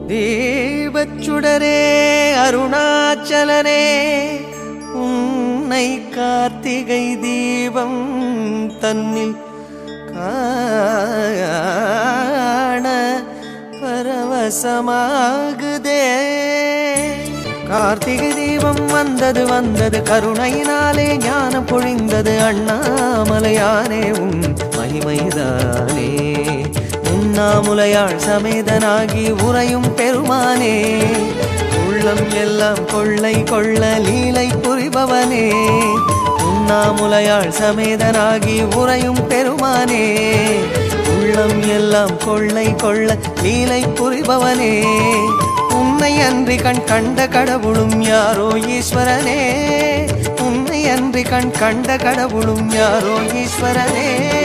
தீபச்சுடரே அருணாச்சலனே உன்னை கார்த்திகை தீபம் தன்னில் காண பரவசமாகுதே. கார்த்திகை தீபம் வந்தது வந்தது கருணையினாலே ஞானம் பொழிந்தது அண்ணாமலையானே உன் மகிமைதானே. உண்ணாமுலையாள் சமேதனாகி உறையும் பெருமானே உள்ளம் எல்லாம் கொள்ளை கொள்ள லீலை புரிபவனே. உண்ணாமுலையாள் சமேதனாகி உறையும் பெருமானே உள்ளம் எல்லாம் கொள்ளை கொள்ள லீலை புரிபவனே. உன்னை அன்றி கண் கண்ட கடவுளும் யாரோ ஈஸ்வரனே. உன்னை அன்றி கண் கண்ட கடவுளும் யாரோ ஈஸ்வரனே.